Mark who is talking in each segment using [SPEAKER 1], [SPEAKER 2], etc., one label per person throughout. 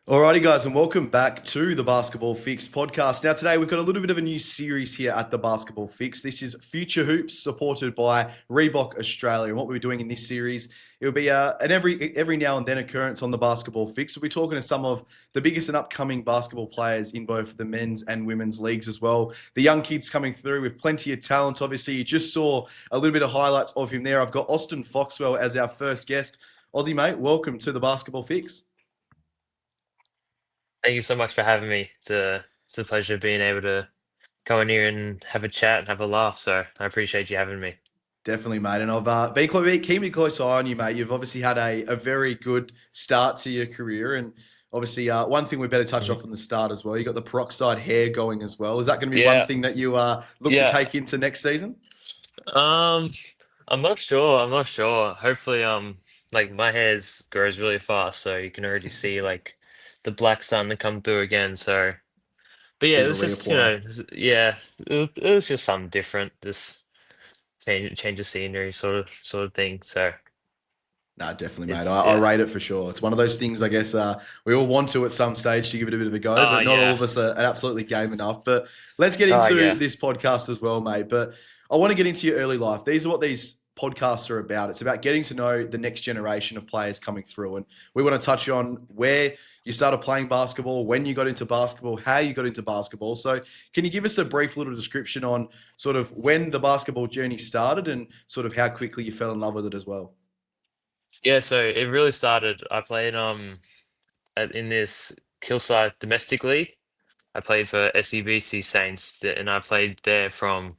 [SPEAKER 1] Alrighty, guys, and welcome back to the Basketball Fix podcast. Now, today we've got a little bit of a new series here at the Basketball Fix. This is Future Hoops, supported by Reebok Australia. And what we're doing in this series, it'll be an every now and then occurrence on the Basketball Fix. We'll be talking to some of the biggest and upcoming basketball players in both the men's and women's leagues as well. The young kids coming through with plenty of talent. Obviously, you just saw a little bit of highlights of him there. I've got Austin Foxwell as our first guest. Aussie, mate, welcome to the Basketball Fix.
[SPEAKER 2] Thank you so much for having me. It's a pleasure being able to come in here and have a chat and have a laugh. So I appreciate you having me.
[SPEAKER 1] Definitely, mate. And I've been keeping a close eye on you, mate. You've obviously had a very good start to your career. And obviously, one thing we better touch off on the start as well, you got the peroxide hair going as well. Is that going to be one
[SPEAKER 2] Yeah,
[SPEAKER 1] thing that you look to
[SPEAKER 2] yeah.
[SPEAKER 1] take into next season?
[SPEAKER 2] Um, I'm not sure. I'm not sure. Hopefully, like my hair's grows really fast, so you can already see like the black starting to come through again. So, but yeah,
[SPEAKER 1] Bit
[SPEAKER 2] it
[SPEAKER 1] of a
[SPEAKER 2] was just
[SPEAKER 1] reapply.
[SPEAKER 2] yeah, it was just something different, just change of scenery, sort of thing. So
[SPEAKER 1] No, definitely, mate.
[SPEAKER 2] it's
[SPEAKER 1] I
[SPEAKER 2] yeah.
[SPEAKER 1] rate it for sure. It's one of those things, I guess, we all want to at some stage to give it a bit of a go,
[SPEAKER 2] Oh
[SPEAKER 1] but not all
[SPEAKER 2] yeah.
[SPEAKER 1] of us are absolutely game enough. But let's get
[SPEAKER 2] Oh
[SPEAKER 1] into
[SPEAKER 2] yeah.
[SPEAKER 1] this podcast as well, mate. But I want to get into your early life. These are what these podcasts are about. It's about getting to know the next generation of players coming through. And we want to touch on where you started playing basketball, when you got into basketball, how you got into basketball. So can you give us a brief little description on sort of when the basketball journey started and sort of how quickly you fell in love with it as well?
[SPEAKER 2] Yeah, so it really started. I played in this Hillside domestic league. I played for SEBC Saints, and I played there from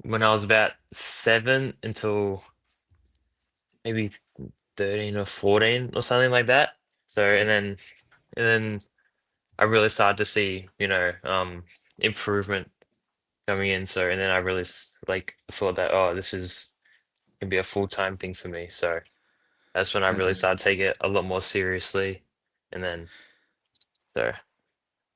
[SPEAKER 2] when I was about 7 until maybe 13 or 14 or something like that. So
[SPEAKER 1] Yep.
[SPEAKER 2] and then I really started to see, improvement coming in. So and then I really like thought that, oh, this is can be a full-time thing for me. So that's when I
[SPEAKER 1] No,
[SPEAKER 2] really
[SPEAKER 1] definitely.
[SPEAKER 2] started to take it a lot more seriously. And then so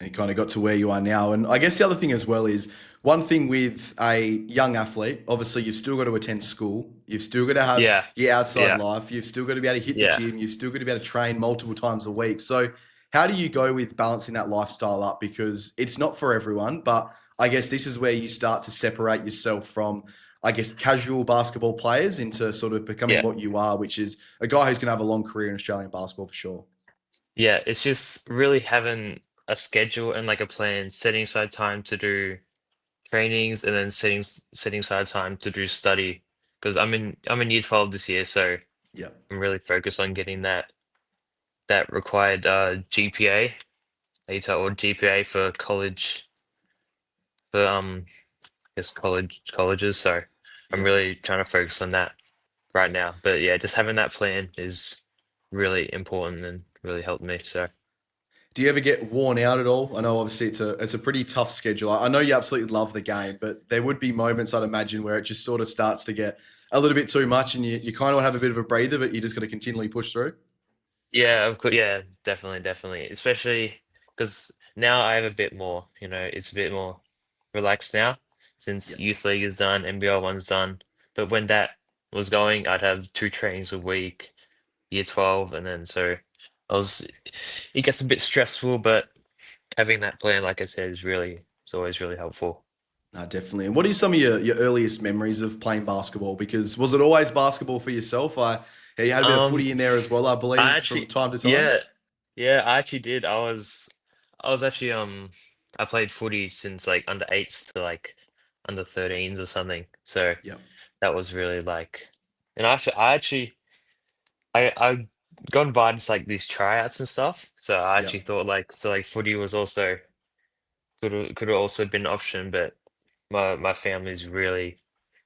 [SPEAKER 1] And you kind of got to where you are now. And I guess the other thing as well is one thing with a young athlete, obviously you've still got to attend school. You've still got to have
[SPEAKER 2] yeah,
[SPEAKER 1] your outside
[SPEAKER 2] yeah,
[SPEAKER 1] life. You've still got to be able to hit the
[SPEAKER 2] yeah.
[SPEAKER 1] gym. You've still got to be able to train multiple times a week. So how do you go with balancing that lifestyle up? Because it's not for everyone, but I guess this is where you start to separate yourself from, I guess, casual basketball players into sort of becoming
[SPEAKER 2] Yeah.
[SPEAKER 1] what you are, which is a guy who's going to have a long career in Australian basketball for sure.
[SPEAKER 2] Yeah, it's just really having a schedule and like a plan, setting aside time to do trainings and then setting aside time to do study. Because I'm in year 12 this year, so
[SPEAKER 1] Yeah.
[SPEAKER 2] I'm really focused on getting that required GPA, ATA or GPA for college for I guess colleges. So I'm
[SPEAKER 1] Yeah.
[SPEAKER 2] really trying to focus on that right now. But yeah, just having that plan is really important and really helped me. So
[SPEAKER 1] Do you ever get worn out at all? I know obviously it's a pretty tough schedule. I know you absolutely love the game, but there would be moments I'd imagine where it just sort of starts to get a little bit too much and you kind of have a bit of a breather, but you just got to continually push through.
[SPEAKER 2] yeah, of course, yeah, definitely. Especially because now I have a bit more, it's a bit more relaxed now
[SPEAKER 1] Yeah.
[SPEAKER 2] since youth league is done, NBL one's done. But when that was going, I'd have two trainings a week, year 12, and then so I was it gets a bit stressful, but having that plan, like I said, is always really helpful.
[SPEAKER 1] No, definitely. And what are some of your earliest memories of playing basketball? Because was it always basketball for yourself? You had a bit of
[SPEAKER 2] Um,
[SPEAKER 1] footy in there as well, I
[SPEAKER 2] I
[SPEAKER 1] believe, from
[SPEAKER 2] actually,
[SPEAKER 1] time to time.
[SPEAKER 2] yeah, yeah, I actually did. I was actually I played footy since like under eights to like under 13s or something. So
[SPEAKER 1] Yeah.
[SPEAKER 2] that was really like, and I got invited to like these tryouts and stuff. So I
[SPEAKER 1] Yeah.
[SPEAKER 2] actually thought like footy was also could have also been an option, but my family's really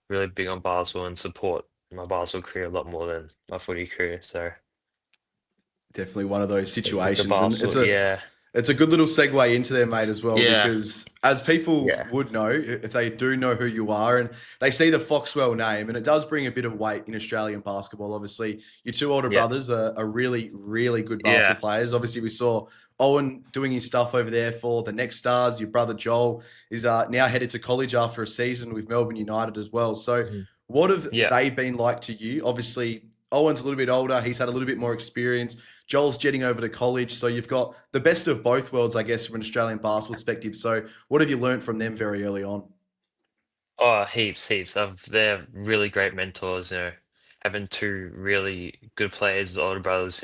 [SPEAKER 2] big on basketball and support my basketball career a lot more than my footy career. So
[SPEAKER 1] Definitely one of those
[SPEAKER 2] they took the
[SPEAKER 1] situations. And
[SPEAKER 2] basketball, yeah.
[SPEAKER 1] It's a good little segue into there, mate, as well,
[SPEAKER 2] Yeah,
[SPEAKER 1] because as people
[SPEAKER 2] yeah,
[SPEAKER 1] would know, if they do know who you are and they see the Foxwell name, and it does bring a bit of weight in Australian basketball. Obviously, your two older
[SPEAKER 2] yeah,
[SPEAKER 1] brothers are really, really good
[SPEAKER 2] yeah.
[SPEAKER 1] basketball players. Obviously, we saw Owen doing his stuff over there for the Next Stars. Your brother Joel is now headed to college after a season with Melbourne United as well. So,
[SPEAKER 2] Mhm.
[SPEAKER 1] what have
[SPEAKER 2] Yeah.
[SPEAKER 1] they been like to you? Obviously, Owen's a little bit older. He's had a little bit more experience. Joel's jetting over to college. So you've got the best of both worlds, I guess, from an Australian basketball perspective. So what have you learned from them very early on?
[SPEAKER 2] Oh, heaps, heaps. They're really great mentors, having two really good players as older brothers,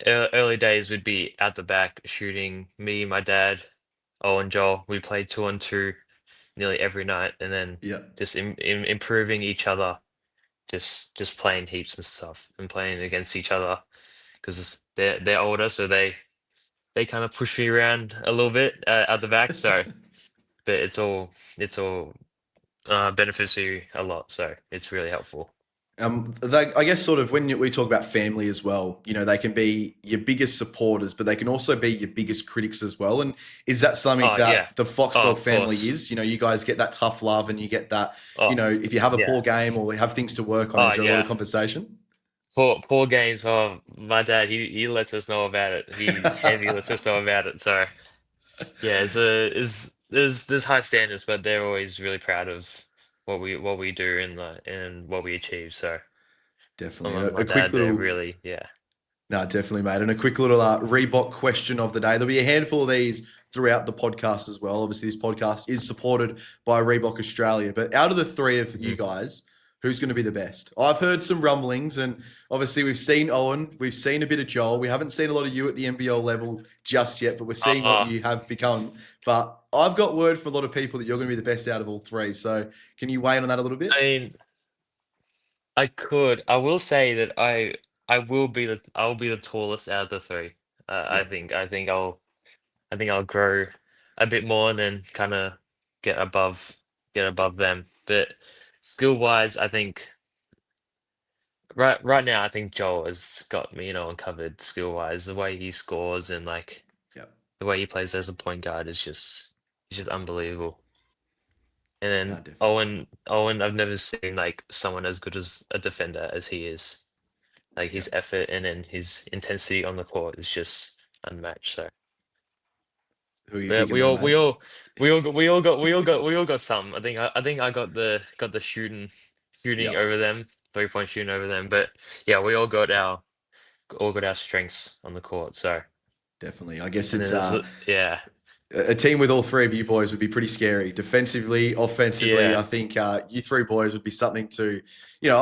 [SPEAKER 2] Early days would be at the back shooting, me, my dad, and Joel. We played 2-on-2 nearly every night, and then
[SPEAKER 1] Yeah.
[SPEAKER 2] just improving each other, just playing heaps and stuff, and playing against each other because they're older, so they kind of push me around a little bit at the back. So, but it's all benefits you a lot, so it's really helpful.
[SPEAKER 1] I guess sort of when we talk about family as well, they can be your biggest supporters, but they can also be your biggest critics as well. And is that something
[SPEAKER 2] Oh yeah.
[SPEAKER 1] that the
[SPEAKER 2] Oh,
[SPEAKER 1] Foxwell
[SPEAKER 2] of
[SPEAKER 1] family
[SPEAKER 2] course.
[SPEAKER 1] is? You guys get that tough love and you get that,
[SPEAKER 2] Oh,
[SPEAKER 1] if you have a
[SPEAKER 2] yeah.
[SPEAKER 1] poor game or have things to work on,
[SPEAKER 2] Oh
[SPEAKER 1] is there a lot of
[SPEAKER 2] yeah.
[SPEAKER 1] conversation?
[SPEAKER 2] Poor games. Oh, my dad, he lets us know about it. He heavy lets us know about it. So yeah, there's high standards, but they're always really proud of what we do and what we achieve. So
[SPEAKER 1] Definitely.
[SPEAKER 2] my
[SPEAKER 1] And
[SPEAKER 2] mum,
[SPEAKER 1] a,
[SPEAKER 2] my
[SPEAKER 1] a quick
[SPEAKER 2] dad, they're
[SPEAKER 1] little
[SPEAKER 2] really, yeah.
[SPEAKER 1] No, definitely, mate. And a quick little Reebok question of the day. There'll be a handful of these throughout the podcast as well. Obviously, this podcast is supported by Reebok Australia. But out of the three of you
[SPEAKER 2] Mhm.
[SPEAKER 1] guys, who's going to be the best? I've heard some rumblings, and obviously, we've seen Owen, we've seen a bit of Joel. We haven't seen a lot of you at the NBL level just yet, but we're seeing what
[SPEAKER 2] Oh,
[SPEAKER 1] you have become. But I've got word from a lot of people that you're going to be the best out of all three. So, can you weigh in on that a little
[SPEAKER 2] I
[SPEAKER 1] bit?
[SPEAKER 2] mean, I will say that I will be the tallest out of the three.
[SPEAKER 1] Yeah,
[SPEAKER 2] I think I'll grow a bit more and then kind of get above get above them. But skill wise, I think right now I think Joel has got me, uncovered skill wise. The way he scores and like
[SPEAKER 1] yeah,
[SPEAKER 2] the way he plays as a point guard is just unbelievable. And
[SPEAKER 1] no,
[SPEAKER 2] then
[SPEAKER 1] definitely.
[SPEAKER 2] Owen, I've never seen like someone as good as a defender as he is. Like
[SPEAKER 1] Yeah.
[SPEAKER 2] his effort and then his intensity on the court is just unmatched. So
[SPEAKER 1] Who are you
[SPEAKER 2] yeah,
[SPEAKER 1] picking there, mate?
[SPEAKER 2] we all got some. I think I got the shooting
[SPEAKER 1] Yeah.
[SPEAKER 2] over them, 3-point shooting over them. But yeah, we all got our strengths on the court. So
[SPEAKER 1] Definitely. I guess
[SPEAKER 2] and then
[SPEAKER 1] it's
[SPEAKER 2] there's yeah,
[SPEAKER 1] a team with all three of you boys would be pretty scary. Defensively, offensively,
[SPEAKER 2] yeah,
[SPEAKER 1] I think you three boys would be something to, you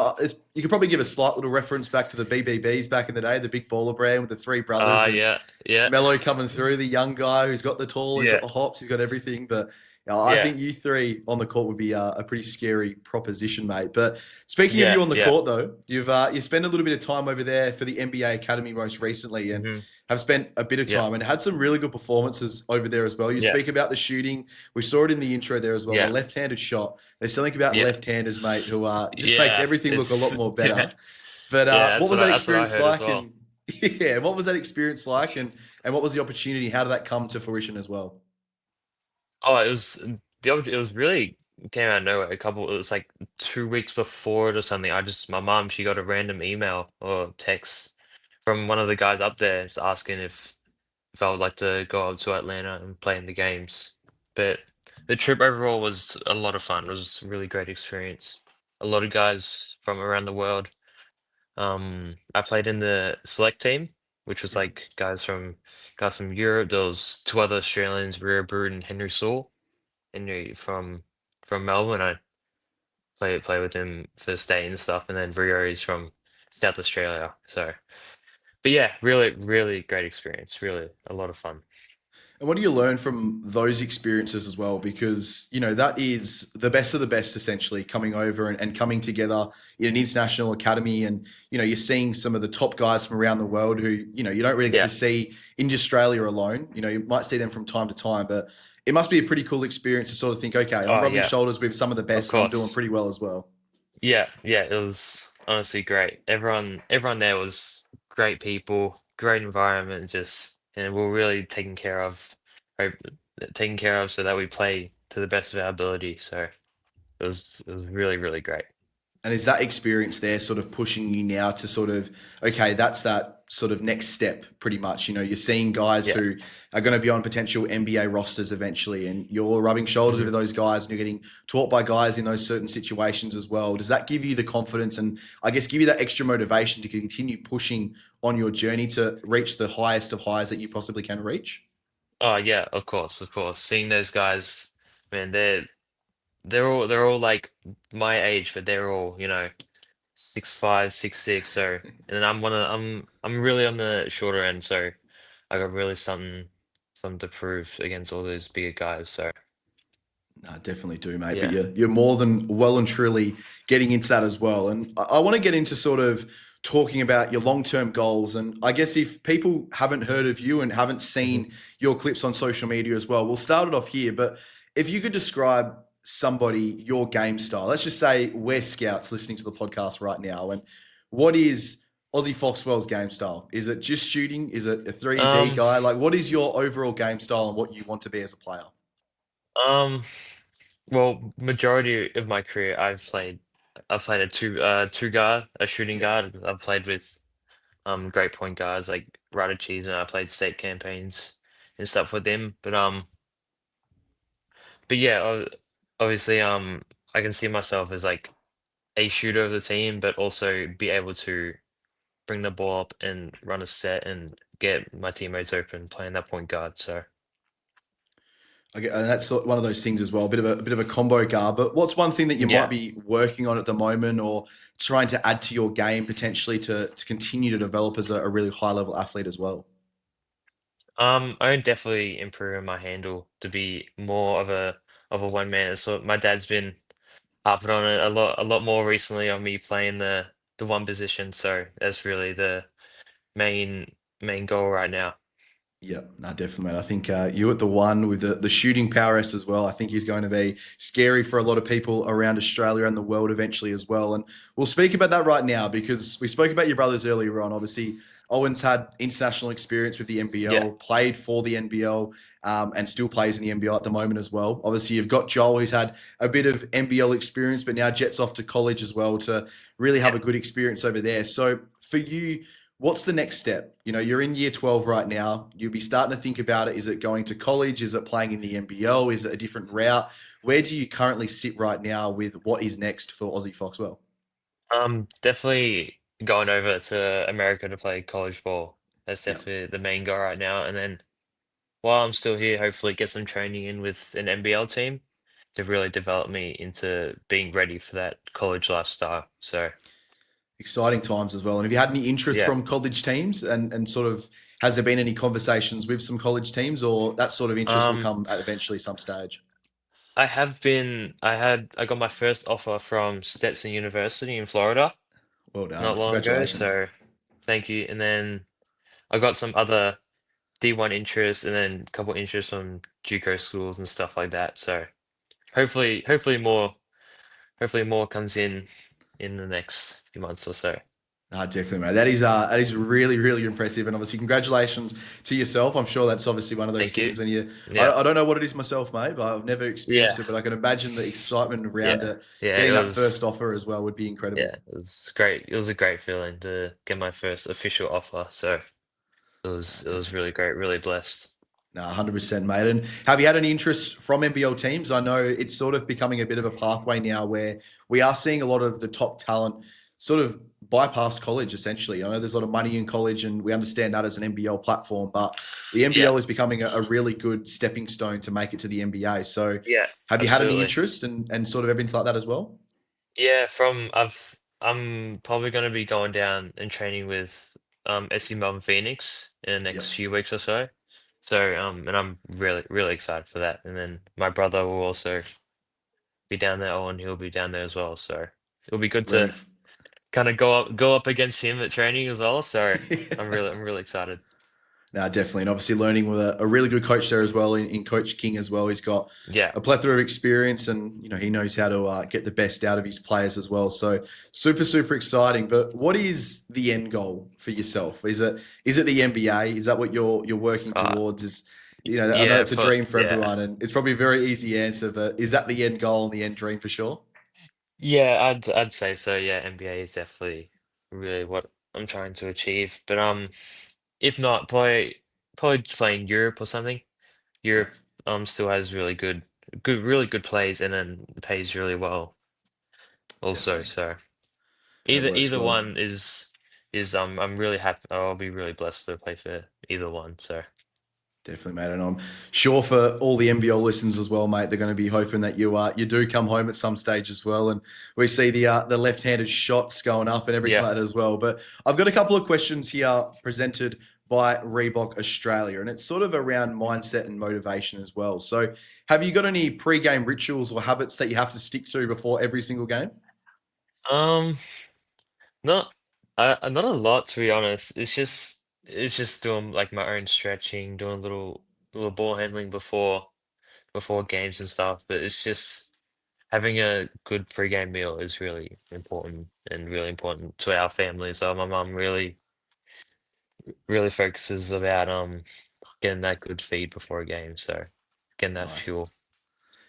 [SPEAKER 1] could probably give a slight little reference back to the BBBs back in the day, the big baller brand with the three brothers and
[SPEAKER 2] yeah, yeah,
[SPEAKER 1] Mello coming through, the young guy who's got the tall, he's got
[SPEAKER 2] yeah,
[SPEAKER 1] the hops, he's got everything. But I
[SPEAKER 2] yeah,
[SPEAKER 1] think you three on the court would be a pretty scary proposition, mate. But speaking of
[SPEAKER 2] yeah,
[SPEAKER 1] you on the
[SPEAKER 2] yeah.
[SPEAKER 1] court, though, you spent a little bit of time over there for the NBA Academy most recently, and
[SPEAKER 2] Hmm.
[SPEAKER 1] have spent a bit of
[SPEAKER 2] Yeah,
[SPEAKER 1] time and had some really good performances over there as well. You
[SPEAKER 2] yeah,
[SPEAKER 1] speak about the shooting. We saw it in the intro there as well. The
[SPEAKER 2] yeah,
[SPEAKER 1] left-handed shot. There's something about
[SPEAKER 2] yeah,
[SPEAKER 1] left-handers, mate, who just makes
[SPEAKER 2] yeah.
[SPEAKER 1] everything look a lot
[SPEAKER 2] It's
[SPEAKER 1] more
[SPEAKER 2] yeah,
[SPEAKER 1] better. But
[SPEAKER 2] yeah.
[SPEAKER 1] what
[SPEAKER 2] That's
[SPEAKER 1] was
[SPEAKER 2] what
[SPEAKER 1] that
[SPEAKER 2] I that's what I
[SPEAKER 1] experience
[SPEAKER 2] heard as
[SPEAKER 1] like?
[SPEAKER 2] well.
[SPEAKER 1] And yeah, what was that experience like? And what was the opportunity? How did that come to fruition as well?
[SPEAKER 2] Oh, it was really came out of nowhere. It was like 2 weeks before it or something. My mom, she got a random email or text from one of the guys up there just asking if I would like to go up to Atlanta and play in the games. But the trip overall was a lot of fun. It was a really great experience. A lot of guys from around the world. I played in the select team, which was
[SPEAKER 1] Yeah,
[SPEAKER 2] like guys from Europe. There was two other Australians, Ria Brood and Henry Saul. Henry from Melbourne. I play with him for state and stuff, and then Rio is from South Australia. So, but yeah, really, really great experience. Really, a lot of fun.
[SPEAKER 1] and what do you learn from those experiences as well? Because, that is the best of the best essentially coming over and coming together in an international academy. And, you're seeing some of the top guys from around the world who, you don't really get to
[SPEAKER 2] Yeah.
[SPEAKER 1] see in Australia alone. You might see them from time to time, but it must be a pretty cool experience to sort of think, okay, I'm
[SPEAKER 2] Oh
[SPEAKER 1] rubbing
[SPEAKER 2] yeah,
[SPEAKER 1] shoulders with some of the
[SPEAKER 2] of
[SPEAKER 1] best and I'm doing
[SPEAKER 2] course.
[SPEAKER 1] pretty well as well.
[SPEAKER 2] Yeah, yeah. It was honestly great. Everyone there was great people, great environment. Just and we're really right, taken care of so that we play to the best of our ability. So it was really really great.
[SPEAKER 1] And is that experience there sort of pushing you now to sort of, okay, that's that sort of next step pretty much? You know, you're seeing guys
[SPEAKER 2] Yeah.
[SPEAKER 1] who are going to be on potential NBA rosters eventually, and you're rubbing shoulders
[SPEAKER 2] hmm
[SPEAKER 1] with those guys and you're getting taught by guys in those certain situations as well. Does that give you the confidence and I guess give you that extra motivation to continue pushing on your journey to reach the highest of highs that you possibly can reach?
[SPEAKER 2] Oh yeah, of course, of course. Seeing those guys, man, they're all like my age, but they're all 6'5", 6'6". So, and then I'm really on the shorter end, so I got really something to prove against all those bigger guys. So
[SPEAKER 1] No, definitely do, mate. But
[SPEAKER 2] yeah,
[SPEAKER 1] you're more than well and truly getting into that as well. And I want to get into sort of talking about your long term goals. And I guess if people haven't heard of you and haven't
[SPEAKER 2] hmm
[SPEAKER 1] seen your clips on social media as well, we'll start it off here. But if you could describe somebody your game style, let's just say we're scouts listening to the podcast right now, and what is Aussie Foxwell's game style? Is it just shooting? Is it a 3D
[SPEAKER 2] um,
[SPEAKER 1] guy? Like, what is your overall game style and what you want to be as a player?
[SPEAKER 2] um, well, majority of my career I've played a two guard, a shooting
[SPEAKER 1] Yeah.
[SPEAKER 2] guard. I've played with great point guards like Ryder Cheese, and I played state campaigns and stuff with them. But yeah, obviously, I can see myself as like a shooter of the team, but also be able to bring the ball up and run a set and get my teammates open playing that point guard. So
[SPEAKER 1] Okay, and that's one of those things as well, a bit of a combo guard. But what's one thing that you might
[SPEAKER 2] yeah,
[SPEAKER 1] be working on at the moment, or trying to add to your game potentially to continue to develop as a really high level athlete as well?
[SPEAKER 2] I would definitely improve my handle to be more of a one man. So my dad's been harping on it a lot more recently on me playing the one position. So that's really the main goal right now.
[SPEAKER 1] Yeah, no, definitely, mate. I think you at the one with the shooting prowess as well. I think he's going to be scary for a lot of people around Australia and the world eventually as well. And we'll speak about that right now because we spoke about your brothers earlier on. Obviously, Owen's had international experience with the
[SPEAKER 2] Yeah,
[SPEAKER 1] NBL, played for the NBL, and still plays in the NBL at the moment as well. Obviously, you've got Joel, who's had a bit of NBL experience, but now jets off to college as well to really have
[SPEAKER 2] yeah.
[SPEAKER 1] a good experience over there. So for you, what's the next step? You know, you're in year 12 right now. You'll be starting to think about it. Is it going to college? Is it playing in the NBL? Is it a different route? Where do you currently sit right now with what is next for Aussie Foxwell?
[SPEAKER 2] Definitely going over to America to play college ball. That's
[SPEAKER 1] Yeah.
[SPEAKER 2] definitely the main goal right now. And then while I'm still here, hopefully get some training in with an NBL team to really develop me into being ready for that college lifestyle. So
[SPEAKER 1] Exciting times as well. And have you had any interest
[SPEAKER 2] yeah.
[SPEAKER 1] from college teams and sort of has there been any conversations with some college teams or that sort of interest will
[SPEAKER 2] Um,
[SPEAKER 1] come at eventually some stage?
[SPEAKER 2] I got my first offer from Stetson University in Florida
[SPEAKER 1] Well done.
[SPEAKER 2] not long ago,
[SPEAKER 1] Congratulations.
[SPEAKER 2] so thank you. And then I got some other D1 interests and then a couple interests from JUCO schools and stuff like that. So hopefully more comes in the next few months or so.
[SPEAKER 1] Ah, definitely, mate. That is really, really impressive, and obviously, congratulations to yourself. I'm sure that's obviously one of those
[SPEAKER 2] Thank you.
[SPEAKER 1] things when you.
[SPEAKER 2] Yeah.
[SPEAKER 1] I don't know what it is myself, mate, but I've never experienced
[SPEAKER 2] Yeah.
[SPEAKER 1] it. But I can imagine the excitement around
[SPEAKER 2] Yeah.
[SPEAKER 1] it.
[SPEAKER 2] Yeah.
[SPEAKER 1] Getting that first offer as well would be
[SPEAKER 2] Yeah,
[SPEAKER 1] incredible.
[SPEAKER 2] it was great. It was a great feeling to get my first official offer. So it
[SPEAKER 1] Ah,
[SPEAKER 2] was it was
[SPEAKER 1] definitely.
[SPEAKER 2] really great, really blessed.
[SPEAKER 1] No, 100%, mate. And have you had any interest from NBL teams? I know it's sort of becoming a bit of a pathway now where we are seeing a lot of the top talent sort of bypass college, essentially. I know there's a lot of money in college, and we understand that as an NBL platform, but the
[SPEAKER 2] Yeah.
[SPEAKER 1] NBL is becoming a really good stepping stone to make it to the NBA. So
[SPEAKER 2] Yeah,
[SPEAKER 1] have you had any
[SPEAKER 2] absolutely.
[SPEAKER 1] interest and sort of everything like that as well?
[SPEAKER 2] Yeah, I'm probably gonna be going down and training with SC Melbourne Phoenix in the
[SPEAKER 1] Yeah,
[SPEAKER 2] next few weeks or so. So and I'm really, really excited for that. And then my brother will also be down there, and he'll be down there as well. So it'll be good
[SPEAKER 1] ready.
[SPEAKER 2] to kind of go up against him at training as well. So I'm really excited.
[SPEAKER 1] No, definitely. And obviously learning with a really good coach there as well in Coach King as well. He's got
[SPEAKER 2] Yeah.
[SPEAKER 1] a plethora of experience and, he knows how to get the best out of his players as well. So super, super exciting. But what is the end goal for yourself? Is it the NBA? Is that what you're working
[SPEAKER 2] Uh,
[SPEAKER 1] towards? I know
[SPEAKER 2] yeah,
[SPEAKER 1] it's a dream for
[SPEAKER 2] yeah.
[SPEAKER 1] everyone and it's probably a very easy answer, but is that the end goal and the end dream for sure?
[SPEAKER 2] Yeah, I'd say so. Yeah, NBA is definitely really what I'm trying to achieve. But if not, probably just play in Europe or something.
[SPEAKER 1] Yeah,
[SPEAKER 2] Europe still has really good plays and then pays really well also.
[SPEAKER 1] definitely.
[SPEAKER 2] So
[SPEAKER 1] That works
[SPEAKER 2] either
[SPEAKER 1] well.
[SPEAKER 2] one is I'm really happy. I'll be really blessed to play for either one. So
[SPEAKER 1] Definitely, mate, and I'm sure for all the NBL listeners as well, mate, they're going to be hoping that you do come home at some stage as well, and we see the left-handed shots going up and everything
[SPEAKER 2] yeah.
[SPEAKER 1] like that as well. But I've got a couple of questions here presented by Reebok Australia, and it's sort of around mindset and motivation as well. So, have you got any pre-game rituals or habits that you have to stick to before every single game?
[SPEAKER 2] Um, not not a lot to be honest. It's just doing like my own stretching, doing little ball handling before games and stuff. But it's just having a good pre-game meal is really important and really important to our family. So my mum really focuses about getting that good feed before a game. So getting that
[SPEAKER 1] Nice.
[SPEAKER 2] fuel.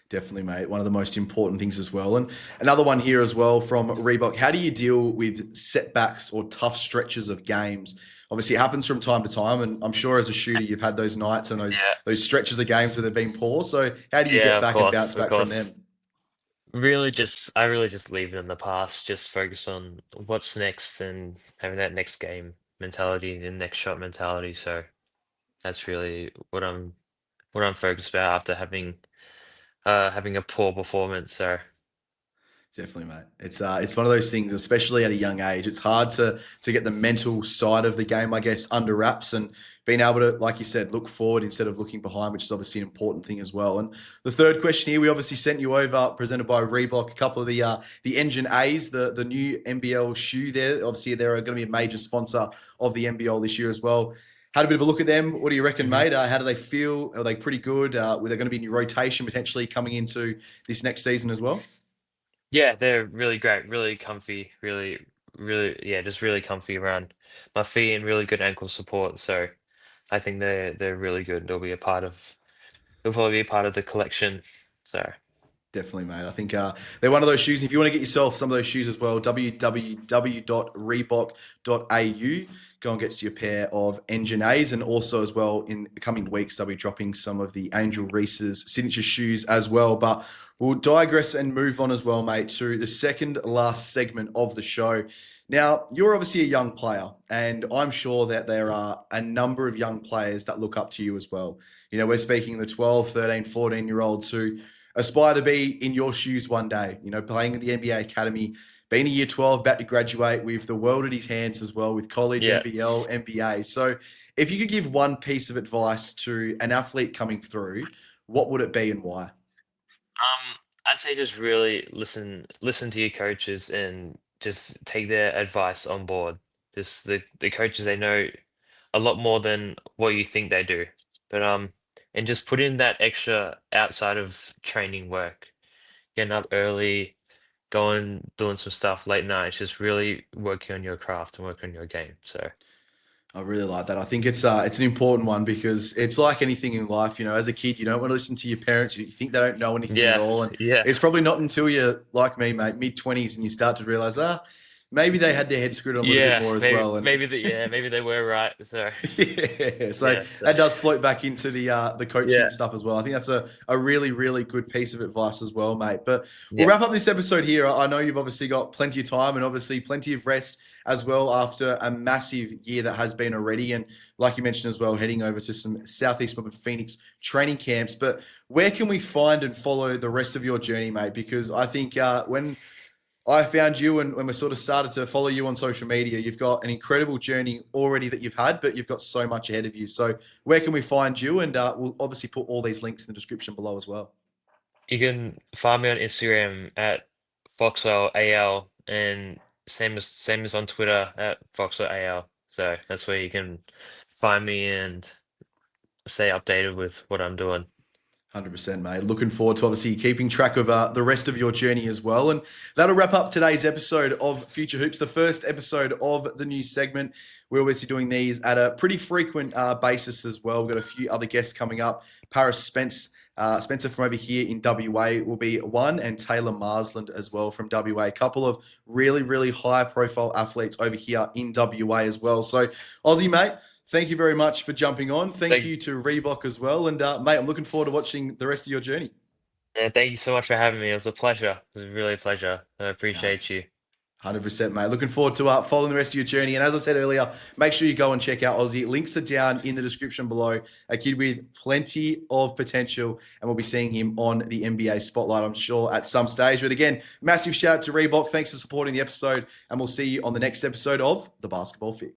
[SPEAKER 1] Definitely, mate. One of the most important things as well. And another one here as well from Reebok. How do you deal with setbacks or tough stretches of games? Obviously, it happens from time to time, and I'm sure as a shooter, you've had those nights and those
[SPEAKER 2] Yeah.
[SPEAKER 1] those stretches of games where they've been poor. So, how do you
[SPEAKER 2] Yeah,
[SPEAKER 1] get back and bounce
[SPEAKER 2] of
[SPEAKER 1] back from
[SPEAKER 2] course.
[SPEAKER 1] them?
[SPEAKER 2] I really just leave it in the past, just focus on what's next and having that next game mentality and next shot mentality. So that's really what I'm focused about after having a poor performance. So
[SPEAKER 1] Definitely, mate. It's one of those things, especially at a young age. It's hard to get the mental side of the game, I guess, under wraps and being able to, like you said, look forward instead of looking behind, which is obviously an important thing as well. And the third question here, we obviously sent you over, presented by Reebok, a couple of the Engine A's, the new NBL shoe there. Obviously, they're going to be a major sponsor of the NBL this year as well. Had a bit of a look at them. What do you reckon,
[SPEAKER 2] mhm.
[SPEAKER 1] mate? How do they feel? Are they pretty good? Were they going to be in your rotation potentially coming into this next season as well?
[SPEAKER 2] Yeah, they're really great, really comfy, really yeah, just really comfy around my feet and really good ankle support. So I think they're really good. They'll probably be a part of the collection. So
[SPEAKER 1] Definitely, mate. I think they're one of those shoes. If you want to get yourself some of those shoes as well, www.reebok.au. Go and get your pair of Engine A's. And also, as well, in the coming weeks, they'll be dropping some of the Angel Reese's signature shoes as well. But we'll digress and move on as well, mate, to the second last segment of the show. Now, you're obviously a young player, and I'm sure that there are a number of young players that look up to you as well. We're speaking the 12, 13, 14-year-olds who aspire to be in your shoes one day, playing in the NBA Academy, being a year 12, about to graduate with the world at his hands as well, with college,
[SPEAKER 2] yeah.
[SPEAKER 1] NBL, NBA. So if you could give one piece of advice to an athlete coming through, what would it be and why?
[SPEAKER 2] I'd say just really listen to your coaches and just take their advice on board. Just the coaches, they know a lot more than what you think they do. But and just put in that extra outside of training work, getting up early, going doing some stuff late nights, just really working on your craft and working on your game. So
[SPEAKER 1] I really like that. I think it's an important one because it's like anything in life. As a kid, you don't want to listen to your parents. You think they don't know anything at
[SPEAKER 2] yeah,
[SPEAKER 1] all, and
[SPEAKER 2] yeah.
[SPEAKER 1] it's probably not until you're like me, mate, mid-20s, and you start to realize, maybe they had their head screwed on a little bit more as well. And
[SPEAKER 2] Maybe they were right. So
[SPEAKER 1] yeah, so
[SPEAKER 2] yeah, so,
[SPEAKER 1] that does float back into the coaching
[SPEAKER 2] yeah,
[SPEAKER 1] stuff as well. I think that's a really, really good piece of advice as well, mate. But we'll
[SPEAKER 2] yeah,
[SPEAKER 1] wrap up this episode here. I know you've obviously got plenty of time and obviously plenty of rest as well after a massive year that has been already. And like you mentioned as well, heading over to some Southeast Melbourne Phoenix training camps. But where can we find and follow the rest of your journey, mate? Because I think when I found you and when we sort of started to follow you on social media, you've got an incredible journey already that you've had, but you've got so much ahead of you. So where can we find you? And we'll obviously put all these links in the description below as well.
[SPEAKER 2] you can find me on Instagram at Foxwell AL and same as on Twitter at Foxwell AL. So that's where you can find me and stay updated with what I'm doing.
[SPEAKER 1] 100%, mate. Looking forward to obviously keeping track of the rest of your journey as well. And that'll wrap up today's episode of Future Hoops, the first episode of the new segment. We're obviously doing these at a pretty frequent basis as well. We've got a few other guests coming up. Paris Spencer from over here in WA will be one, and Taylor Marsland as well from WA. A couple of really, really high profile athletes over here in WA as well. So, Aussie, mate, thank you very much for jumping on. Thank you to Reebok as well. And, mate, I'm looking forward to watching the rest of your journey.
[SPEAKER 2] And thank you so much for having me. It was a pleasure. It was really a pleasure. I
[SPEAKER 1] Nah,
[SPEAKER 2] appreciate you.
[SPEAKER 1] 100%, mate. Looking forward to following the rest of your journey. And as I said earlier, make sure you go and check out Aussie. Links are down in the description below. A kid with plenty of potential, and we'll be seeing him on the NBA spotlight, I'm sure, at some stage. But again, massive shout out to Reebok. Thanks for supporting the episode, and we'll see you on the next episode of The Basketball Fix.